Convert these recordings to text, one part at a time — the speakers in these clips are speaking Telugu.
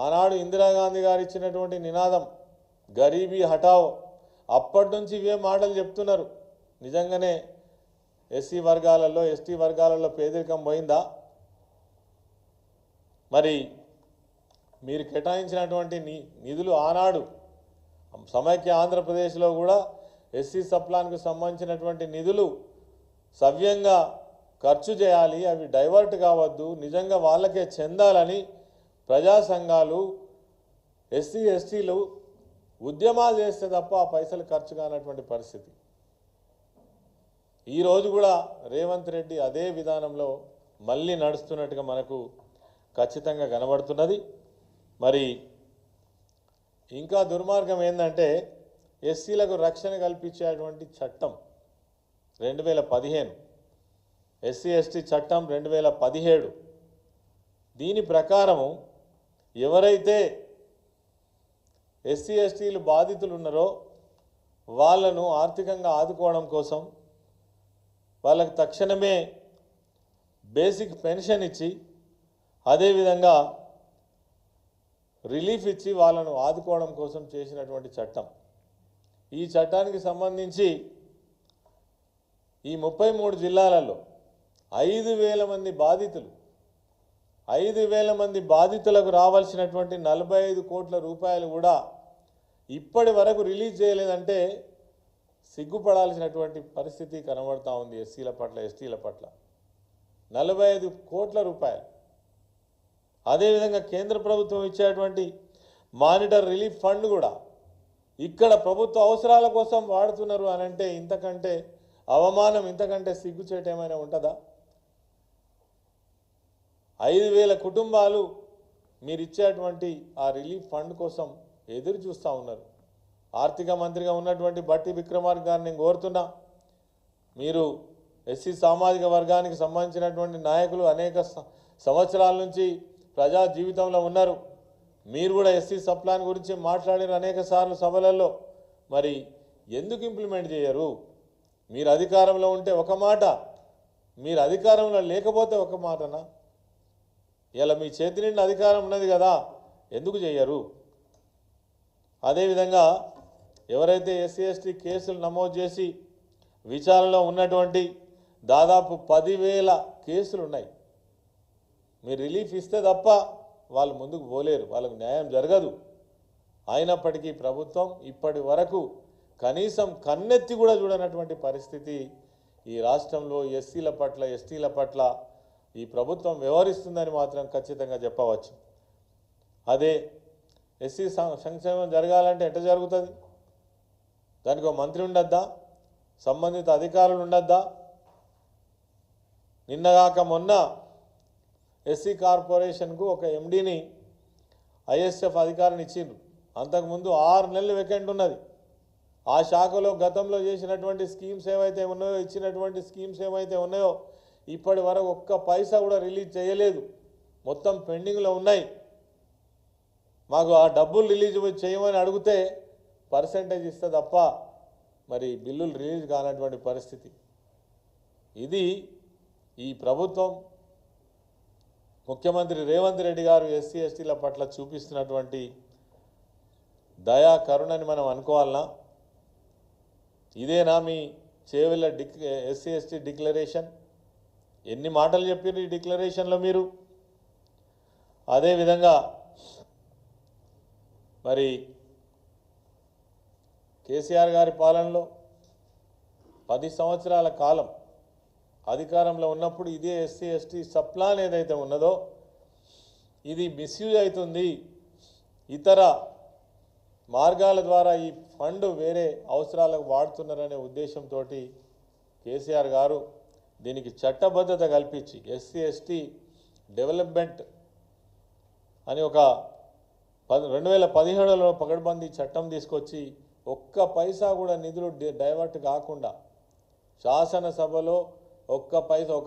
ఆనాడు ఇందిరాగాంధీ గారు ఇచ్చినటువంటి నినాదం గరీబీ హటావ్, అప్పటి నుంచి ఇవే మాటలు చెప్తున్నారు. నిజంగానే ఎస్సీ వర్గాలలో ఎస్టీ వర్గాలలో పేదరికం పోయిందా? మరి మీరు కేటాయించినటువంటి నిధులు ఆనాడు సమైక్య ఆంధ్రప్రదేశ్లో కూడా ఎస్సీ సప్లాన్కు సంబంధించినటువంటి నిధులు సవ్యంగా ఖర్చు చేయాలి, అవి డైవర్ట్ కావద్దు, నిజంగా వాళ్ళకే చెందాలని ప్రజా సంఘాలు ఎస్సీ ఎస్టీలు ఉద్యమాలు చేస్తే తప్ప ఆ పైసలు ఖర్చు కానటువంటి పరిస్థితి. ఈరోజు కూడా రేవంత్ రెడ్డి అదే విధానంలో మళ్ళీ నడుస్తున్నట్టుగా మనకు ఖచ్చితంగా కనబడుతున్నది. మరి ఇంకా దుర్మార్గం ఏంటంటే ఎస్సీలకు రక్షణ కల్పించేటువంటి చట్టం 2015, ఎస్సీ ఎస్టీ చట్టం 2017, దీని ప్రకారము ఎవరైతే ఎస్సీ ఎస్టీలు బాధితులు ఉన్నారో వాళ్ళను ఆర్థికంగా ఆదుకోవడం కోసం వాళ్ళకు తక్షణమే బేసిక్ పెన్షన్ ఇచ్చి అదేవిధంగా రిలీఫ్ ఇచ్చి వాళ్ళను ఆదుకోవడం కోసం చేసినటువంటి చట్టం. ఈ చట్టానికి సంబంధించి ఈ 33 జిల్లాలలో 5,000 మంది బాధితులు, 5,000 మంది బాధితులకు రావాల్సినటువంటి 45 కోట్ల రూపాయలు కూడా ఇప్పటి వరకు రిలీజ్ చేయలేదంటే సిగ్గుపడాల్సినటువంటి పరిస్థితి కనబడతా ఉంది. ఎస్సీల పట్ల ఎస్టీల పట్ల 45 కోట్ల రూపాయలు. అదేవిధంగా కేంద్ర ప్రభుత్వం ఇచ్చేటువంటి మానిటర్ రిలీఫ్ ఫండ్ కూడా ఇక్కడ ప్రభుత్వ అవసరాల కోసం వాడుతున్నారు అని అంటే ఇంతకంటే అవమానం, ఇంతకంటే సిగ్గుచేటు ఏమైనా ఉంటుందా? 5,000 కుటుంబాలు మీరు ఇచ్చేటువంటి ఆ రిలీఫ్ ఫండ్ కోసం ఎదురు చూస్తూ ఉన్నారు. ఆర్థిక మంత్రిగా ఉన్నటువంటి బట్టి విక్రమార్క గారిని నేను కోరుతున్నా, మీరు ఎస్సీ సామాజిక వర్గానికి సంబంధించినటువంటి నాయకులు అనేక సంవత్సరాల నుంచి ప్రజా జీవితంలో ఉన్నారు. మీరు కూడా ఎస్సీ సప్లాన్ గురించి మాట్లాడిన అనేక సార్లు సభలలో, మరి ఎందుకు ఇంప్లిమెంట్ చేయరు? మీరు అధికారంలో ఉంటే ఒక మాట, మీరు అధికారంలో లేకపోతే ఒక మాటనా? ఇలా మీ చేతి నిండా అధికారం ఉన్నది కదా, ఎందుకు చేయరు? అదేవిధంగా ఎవరైతే ఎస్సీ ఎస్టీ కేసులు నమోదు చేసి విచారణలో ఉన్నటువంటి దాదాపు 10,000 కేసులు ఉన్నాయి. మీరు రిలీఫ్ ఇస్తే తప్ప వాళ్ళు ముందుకు పోలేరు, వాళ్ళకు న్యాయం జరగదు. అయినప్పటికీ ప్రభుత్వం ఇప్పటి వరకు కనీసం కన్నెత్తి కూడా చూడనటువంటి పరిస్థితి ఈ రాష్ట్రంలో ఎస్సీల పట్ల ఎస్టీల పట్ల ఈ ప్రభుత్వం వ్యవహరిస్తుందని మాత్రం ఖచ్చితంగా చెప్పవచ్చు. అదే ఎస్సీ సంక్షేమం జరగాలంటే ఎట్లా జరుగుతుంది? దానికి ఒక మంత్రి ఉండద్దా? సంబంధిత అధికారులు ఉండద్దా? నిన్నగాక మొన్న ఎస్సీ కార్పొరేషన్కు ఒక ఎండీని ఐఎస్ఎఫ్ అధికారిని ఇచ్చిండ్రు. అంతకుముందు 6 నెలలు వేకెంట్ ఉన్నది. ఆ శాఖలో గతంలో చేసినటువంటి స్కీమ్స్ ఏవైతే ఉన్నాయో, ఇచ్చినటువంటి స్కీమ్స్ ఏవైతే ఉన్నాయో ఇప్పటి వరకు ఒక్క పైసా కూడా రిలీజ్ చేయలేదు, మొత్తం పెండింగ్లో ఉన్నాయి. మాకు ఆ డబ్బులు రిలీజ్ చేయమని అడిగితే పర్సెంటేజ్ ఇస్తే తప్ప మరి బిల్లులు రిలీజ్ కానటువంటి పరిస్థితి. ఇది ఈ ప్రభుత్వం ముఖ్యమంత్రి రేవంత్ రెడ్డి గారు ఎస్సీ ఎస్టీల పట్ల చూపిస్తున్నటువంటి దయా కరుణని మనం అనుకోవాలనా? ఇదేనా మీ చేవెళ్ళ ఎస్సీ ఎస్టీ డిక్లరేషన్? ఎన్ని మాటలు చెప్పారు ఈ డిక్లరేషన్లో మీరు? అదేవిధంగా మరి కేసీఆర్ గారి పాలనలో 10 సంవత్సరాల కాలం అధికారంలో ఉన్నప్పుడు ఇదే ఎస్సీ ఎస్టీ సప్లాన్ ఏదైతే ఉన్నదో ఇది మిస్యూజ్ అవుతుంది, ఇతర మార్గాల ద్వారా ఈ ఫండ్ వేరే అవసరాలకు వాడుతున్నారనే ఉద్దేశంతో కేసీఆర్ గారు దీనికి చట్టబద్ధత కల్పించి ఎస్సీ ఎస్టీ డెవలప్మెంట్ అని ఒక 2017లో పకడ్బందీ చట్టం తీసుకొచ్చి ఒక్క పైసా కూడా నిధులు డైవర్ట్ కాకుండా శాసనసభలో ఒక్క పైసా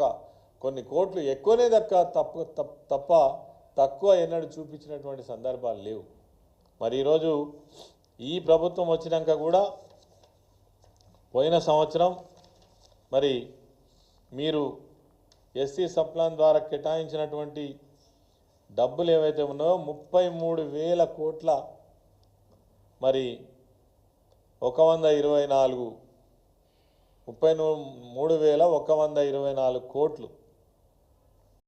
కొన్ని కోట్లు ఎక్కువనే తప్ప తక్కువ ఎన్నడూ చూపించినటువంటి సందర్భాలు లేవు. మరి ఈరోజు ఈ ప్రభుత్వం వచ్చినాక కూడా పోయిన సంవత్సరం మరి మీరు ఎస్సీ సప్లాన్ ద్వారా కేటాయించినటువంటి డబ్బులు ఏవైతే ఉన్నాయో 33,000 కోట్ల మరి 124 33,124 కోట్లు